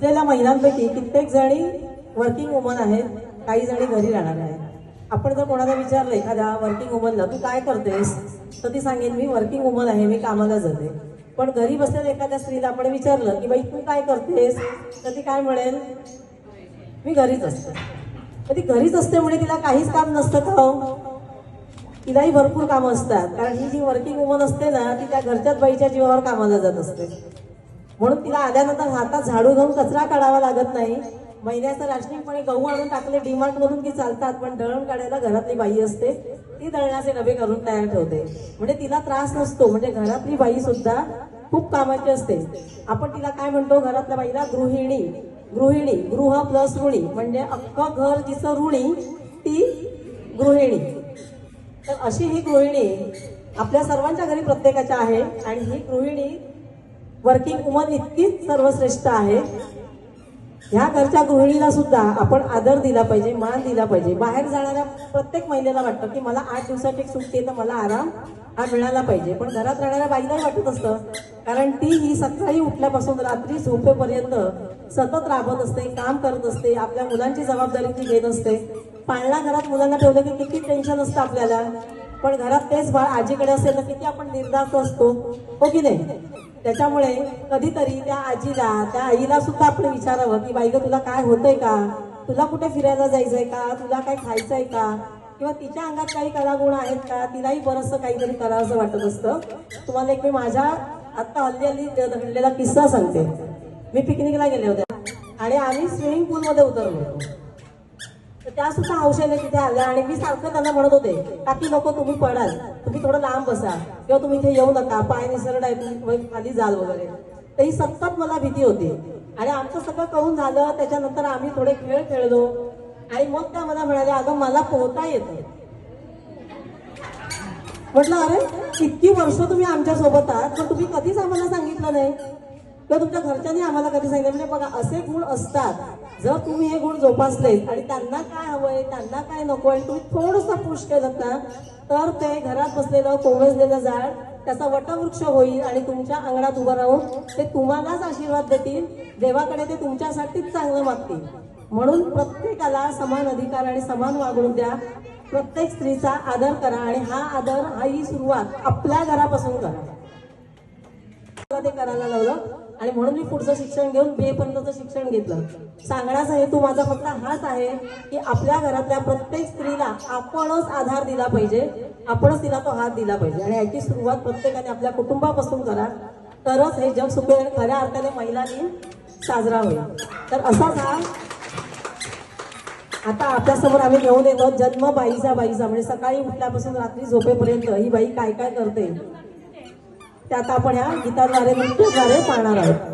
असलेल्या महिलांपैकी कित्येक जणी वर्किंग वुमन आहेत, काही जणी घरी राहणार आहेत. आपण जर कोणाला विचारलं एखाद्या वर्किंग वुमनला तू काय करतेस, तर ती सांगेन मी वर्किंग वुमन आहे, मी कामाला जाते. पण घरी बसलेल्या एखाद्या स्त्रीला आपण विचारलं की बाई तू काय करतेस, तर ती काय म्हणेल, मी घरीच असते. तर ती घरीच असते म्हणजे तिला काहीच काम नसतं का? तिलाही भरपूर कामं असतात. कारण ही जी वर्किंग वुमन असते ना, ती त्या घरच्याच बाईच्या जीवावर कामाला जात असते. म्हणून तिला आल्यानंतर हातात झाडू घेऊन कचरा काढावा लागत नाही. महिन्याचं राशनिंगपणे गहू आणून टाकले डीमार्ट मधून की चालतात, पण दळण काढायला घरातली बाई असते, ती दळणाचे डबे करून तयार ठेवते. म्हणजे तिला त्रास नसतो. म्हणजे घरातली बाई सुद्धा खूप कामाची असते. आपण तिला काय म्हणतो, घरातल्या बाईला गृहिणी. गृहिणी, गृह प्लस ऋणी, म्हणजे अख्खं घर जिचं ऋणी ती गृहिणी. तर अशी ही गृहिणी आपल्या सर्वांच्या घरी प्रत्येकाच्या आहे. आणि ही गृहिणी वर्किंग वुमन इतकीच सर्वश्रेष्ठ आहे. ह्या घरच्या गृहिणीला सुद्धा आपण आदर दिला पाहिजे, मान दिला पाहिजे. बाहेर जाणाऱ्या प्रत्येक महिलेला वाटतं की मला 8 दिवसाची एक सुट्टी आहे, तर मला आराम हा मिळाला पाहिजे. पण घरात राहणाऱ्या बाईलाही वाटत असतं, कारण ती ही सकाळी उठल्यापासून रात्री झोपेपर्यंत सतत राबत असते, काम करत असते, आपल्या मुलांची जबाबदारी ती घेत असते. पाळणा घरात मुलांना ठेवलं की किती टेन्शन असतं आपल्याला. पण घरात तेच बाळ आजीकडे असेल तर किती आपण निर्धास्त असतो, हो की नाही? त्याच्यामुळे कधीतरी त्या आजीला, त्या आईला सुद्धा आपण विचारावं की बाई ग तुला काय होतंय का, तुला कुठे फिरायला जायचंय का, तुला काय खायचंय का, किंवा तिच्या अंगात काही कलागुण आहेत का, तिलाही बरंचसं काहीतरी करावंसं वाटत असतं. तुम्हाला एक मी माझ्या आता हल्ली घडलेला किस्सा सांगते. मी पिकनिकला गेले होते आणि आम्ही स्विमिंग पूलमध्ये उतरलो होतो. तर त्या सुद्धा हौशेने तिथे आल्या आणि मी सारखं त्यांना म्हणत होते, काकी नको तुम्ही पडाल, तुम्ही थोडं लांब बसा, किंवा तुम्ही इथे येऊ नका, पाय निसरड आहे, तुम्ही खाली जाल वगैरे. तर ही सतत मला भीती होती. आणि आमचं सगळं करून झालं, त्याच्यानंतर आम्ही थोडे खेळ खेळलो आणि मग त्या मला म्हणाल्या, अगं मला पोहता येतं. म्हटलं अरे इतकी वर्ष तुम्ही आमच्या सोबत आहात, पण तुम्ही कधीच आम्हाला सांगितलं नाही, किंवा तुमच्या घरच्यांनी आम्हाला कधी सांगितलं. म्हणजे बघा असे गुण असतात. जर तुम्ही हे गुण जोपासलेत आणि त्यांना काय हवंय, त्यांना काय नकोय, तुम्ही थोडंसं पुश केलं ना, तर ते घरात बसलेलं कोमेजलेलं झाड त्याचा वटवृक्ष होईल आणि तुमच्या अंगणात उभं राहून ते तुम्हालाच आशीर्वाद देतील. देवाकडे ते तुमच्यासाठीच चांगलं मागतील. म्हणून प्रत्येकाला समान अधिकार आणि समान वागणूक द्या. प्रत्येक स्त्रीचा आदर करा आणि हा आदर, ही सुरुवात आपल्या घरापासून करा. ते करायला लावलं आणि म्हणून मी पुढचं शिक्षण घेऊन BA पर्यंतचं शिक्षण घेतलं. सांगण्याचा हेतू माझा फक्त हाच आहे की आपल्या घरातल्या प्रत्येक स्त्रीला आपणच आधार दिला पाहिजे, आपणच तिला तो हात दिला पाहिजे. आणि याची सुरुवात प्रत्येकाने आपल्या कुटुंबापासून करा, तरच हे जग सुखी आणि खऱ्या अर्थाने महिला दिन साजरा होईल. तर असाच हा आता आपल्यासमोर आम्ही घेऊन येतो जन्म बाईचा. म्हणजे सकाळी उठल्यापासून रात्री झोपेपर्यंत ही बाई काय काय करते, ते आता आपण या गीताद्वारे, नृत्याद्वारे पाहणार आहोत.